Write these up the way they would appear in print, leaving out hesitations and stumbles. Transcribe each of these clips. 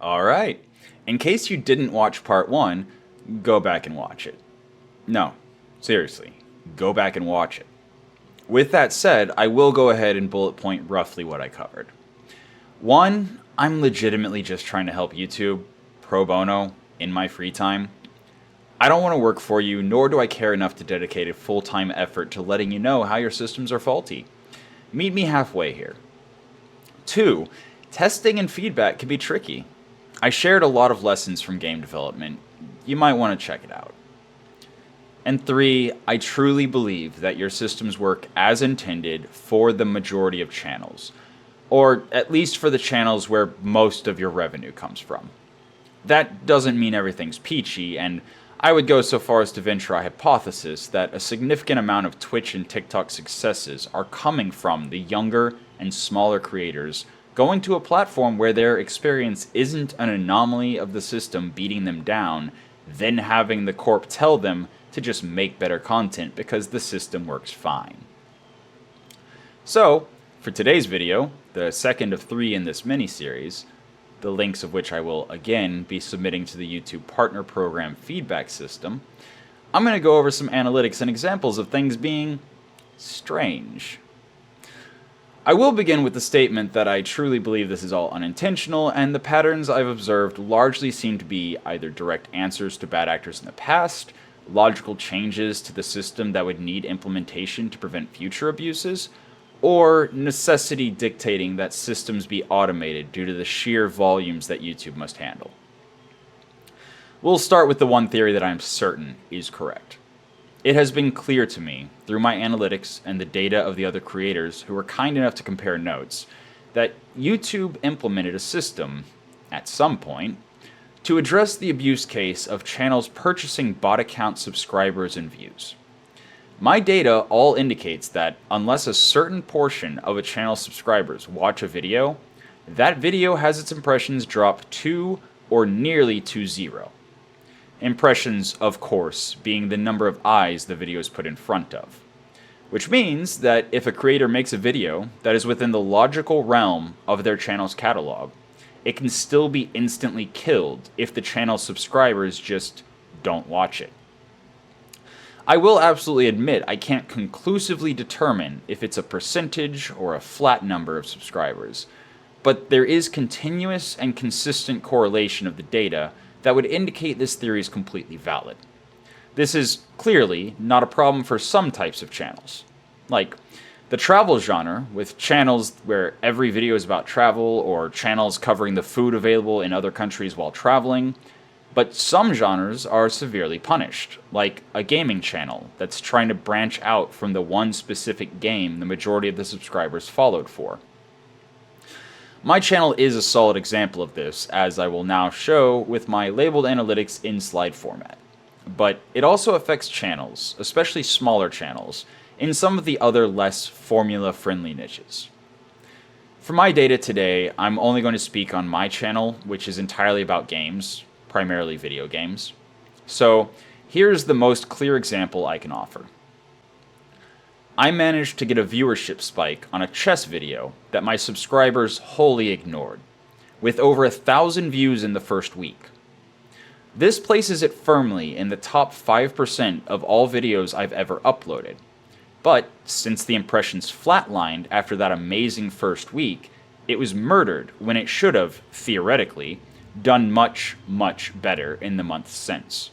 Alright, in case you didn't watch part 1, go back and watch it. No, seriously, go back and watch it. With that said, I will go ahead and bullet point roughly what I covered. 1, I'm legitimately just trying to help YouTube, pro bono, in my free time. I don't want to work for you, nor do I care enough to dedicate a full-time effort to letting you know how your systems are faulty. Meet me halfway here. 2, testing and feedback can be tricky. I shared a lot of lessons from game development. You might want to check it out. And 3, I truly believe that your systems work as intended for the majority of channels, or at least for the channels where most of your revenue comes from. That doesn't mean everything's peachy, and I would go so far as to venture a hypothesis that a significant amount of Twitch and TikTok successes are coming from the younger and smaller creators going to a platform where their experience isn't an anomaly of the system beating them down, then having the corp tell them to just make better content because the system works fine. So, for today's video, the second of 3 in this mini-series, the links of which I will again be submitting to the YouTube Partner Program feedback system, I'm going to go over some analytics and examples of things being strange. I will begin with the statement that I truly believe this is all unintentional, and the patterns I've observed largely seem to be either direct answers to bad actors in the past, logical changes to the system that would need implementation to prevent future abuses, or necessity dictating that systems be automated due to the sheer volumes that YouTube must handle. We'll start with the one theory that I'm certain is correct. It has been clear to me, through my analytics and the data of the other creators who were kind enough to compare notes, that YouTube implemented a system, at some point, to address the abuse case of channels purchasing bot account subscribers and views. My data all indicates that unless a certain portion of a channel's subscribers watch a video, that video has its impressions drop to or nearly to 0. Impressions, of course, being the number of eyes the video is put in front of. Which means that if a creator makes a video that is within the logical realm of their channel's catalog, it can still be instantly killed if the channel's subscribers just don't watch it. I will absolutely admit I can't conclusively determine if it's a percentage or a flat number of subscribers, but there is continuous and consistent correlation of the data that would indicate this theory is completely valid. This is clearly not a problem for some types of channels, like the travel genre, with channels where every video is about travel, or channels covering the food available in other countries while traveling. But some genres are severely punished, like a gaming channel that's trying to branch out from the one specific game the majority of the subscribers followed for. My channel is a solid example of this, as I will now show with my labeled analytics in slide format. But it also affects channels, especially smaller channels, in some of the other less formula-friendly niches. For my data today, I'm only going to speak on my channel, which is entirely about games, primarily video games. So here's the most clear example I can offer. I managed to get a viewership spike on a chess video that my subscribers wholly ignored, with over 1,000 views in the first week. This places it firmly in the top 5% of all videos I've ever uploaded. But since the impressions flatlined after that amazing first week, it was murdered when it should have, theoretically, done much, much better in the months since.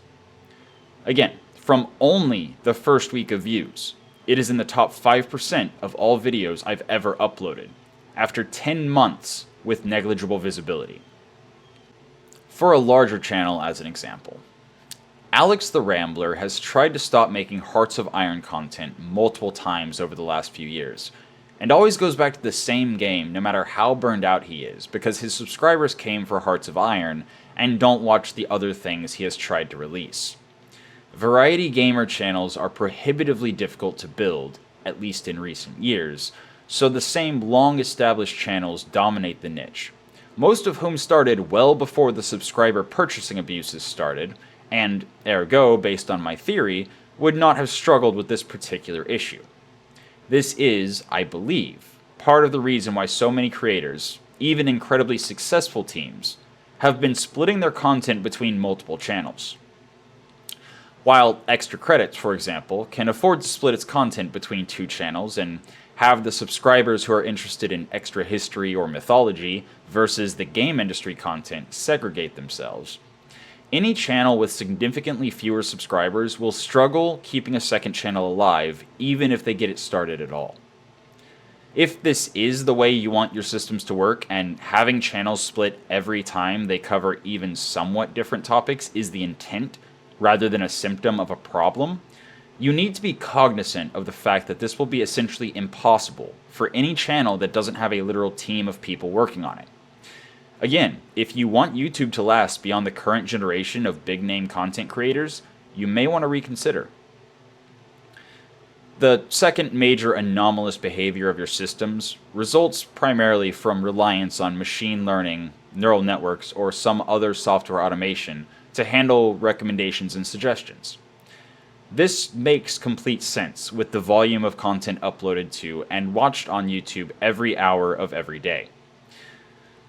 Again, from only the first week of views, it is in the top 5% of all videos I've ever uploaded, after 10 months with negligible visibility. For a larger channel as an example, Alex the Rambler has tried to stop making Hearts of Iron content multiple times over the last few years, and always goes back to the same game no matter how burned out he is, because his subscribers came for Hearts of Iron and don't watch the other things he has tried to release. Variety gamer channels are prohibitively difficult to build, at least in recent years, so the same long-established channels dominate the niche, most of whom started well before the subscriber purchasing abuses started, and, ergo, based on my theory, would not have struggled with this particular issue. This is, I believe, part of the reason why so many creators, even incredibly successful teams, have been splitting their content between multiple channels. While Extra Credits, for example, can afford to split its content between 2 channels and have the subscribers who are interested in extra history or mythology versus the game industry content segregate themselves, any channel with significantly fewer subscribers will struggle keeping a second channel alive, even if they get it started at all. If this is the way you want your systems to work, and having channels split every time they cover even somewhat different topics is the intent rather than a symptom of a problem, you need to be cognizant of the fact that this will be essentially impossible for any channel that doesn't have a literal team of people working on it. Again, if you want YouTube to last beyond the current generation of big-name content creators, you may want to reconsider. The second major anomalous behavior of your systems results primarily from reliance on machine learning, neural networks, or some other software automation to handle recommendations and suggestions. This makes complete sense with the volume of content uploaded to and watched on YouTube every hour of every day.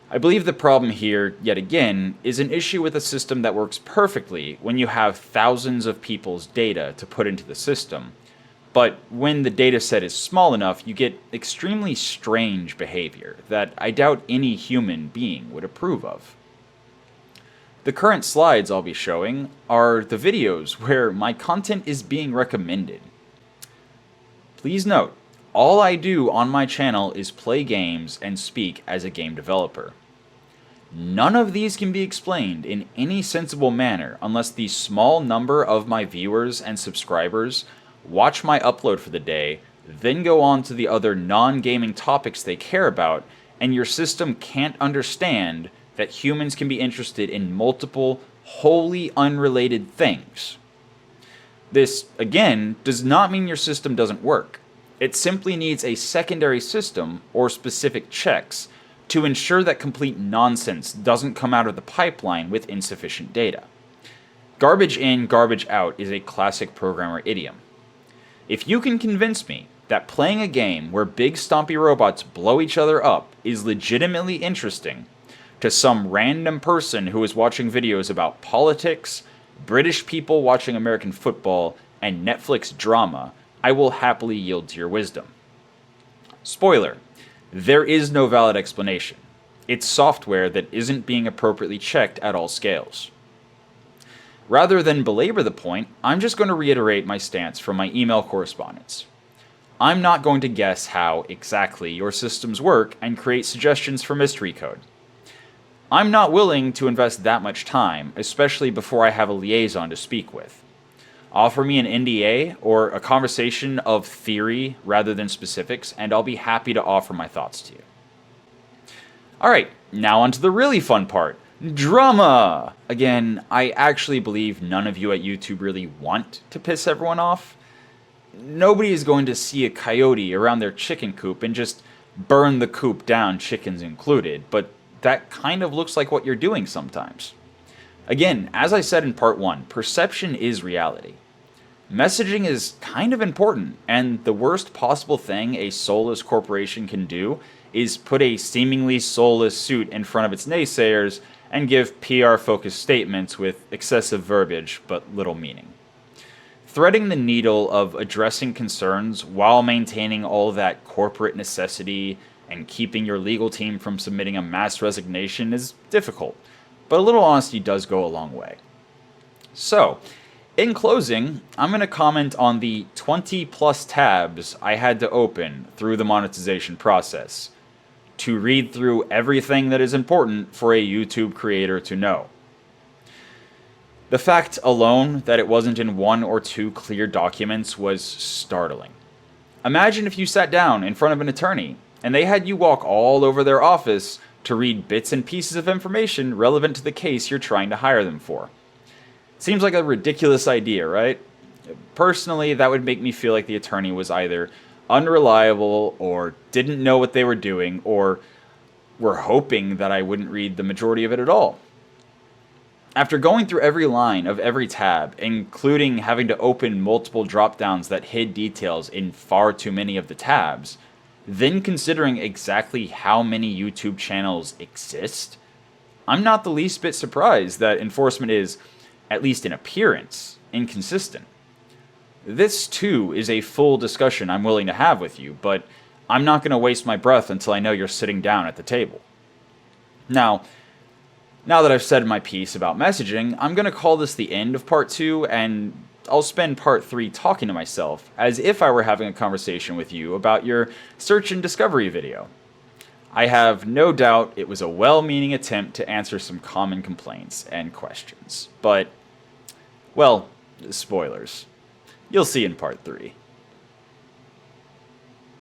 I believe the problem here, yet again, is an issue with a system that works perfectly when you have thousands of people's data to put into the system, but when the data set is small enough, you get extremely strange behavior that I doubt any human being would approve of. The current slides I'll be showing are the videos where my content is being recommended. Please note, all I do on my channel is play games and speak as a game developer. None of these can be explained in any sensible manner unless the small number of my viewers and subscribers watch my upload for the day, then go on to the other non-gaming topics they care about, and your system can't understand that humans can be interested in multiple, wholly unrelated things. This, again, does not mean your system doesn't work. It simply needs a secondary system or specific checks to ensure that complete nonsense doesn't come out of the pipeline with insufficient data. Garbage in, garbage out is a classic programmer idiom. If you can convince me that playing a game where big stompy robots blow each other up is legitimately interesting to some random person who is watching videos about politics, British people watching American football, and Netflix drama, I will happily yield to your wisdom. Spoiler, there is no valid explanation. It's software that isn't being appropriately checked at all scales. Rather than belabor the point, I'm just going to reiterate my stance from my email correspondence. I'm not going to guess how exactly your systems work and create suggestions for mystery code. I'm not willing to invest that much time, especially before I have a liaison to speak with. Offer me an NDA or a conversation of theory rather than specifics, and I'll be happy to offer my thoughts to you. Alright, now on to the really fun part. Drama! Again, I actually believe none of you at YouTube really want to piss everyone off. Nobody is going to see a coyote around their chicken coop and just burn the coop down, chickens included, but that kind of looks like what you're doing sometimes. Again, as I said in part 1, perception is reality. Messaging is kind of important, and the worst possible thing a soulless corporation can do is put a seemingly soulless suit in front of its naysayers and give PR-focused statements with excessive verbiage but little meaning. Threading the needle of addressing concerns while maintaining all that corporate necessity and keeping your legal team from submitting a mass resignation is difficult, but a little honesty does go a long way. So, in closing, I'm going to comment on the 20 plus tabs I had to open through the monetization process to read through everything that is important for a YouTube creator to know. The fact alone that it wasn't in 1 or 2 clear documents was startling. Imagine if you sat down in front of an attorney and they had you walk all over their office to read bits and pieces of information relevant to the case you're trying to hire them for. Seems like a ridiculous idea, right? Personally, that would make me feel like the attorney was either unreliable or didn't know what they were doing or were hoping that I wouldn't read the majority of it at all. After going through every line of every tab, including having to open multiple drop-downs that hid details in far too many of the tabs, then considering exactly how many YouTube channels exist, I'm not the least bit surprised that enforcement is, at least in appearance, inconsistent. This, too, is a full discussion I'm willing to have with you, but I'm not going to waste my breath until I know you're sitting down at the table. Now that I've said my piece about messaging, I'm going to call this the end of part 2, and I'll spend part 3 talking to myself, as if I were having a conversation with you about your search and discovery video. I have no doubt it was a well-meaning attempt to answer some common complaints and questions, but, well, spoilers. You'll see in part 3.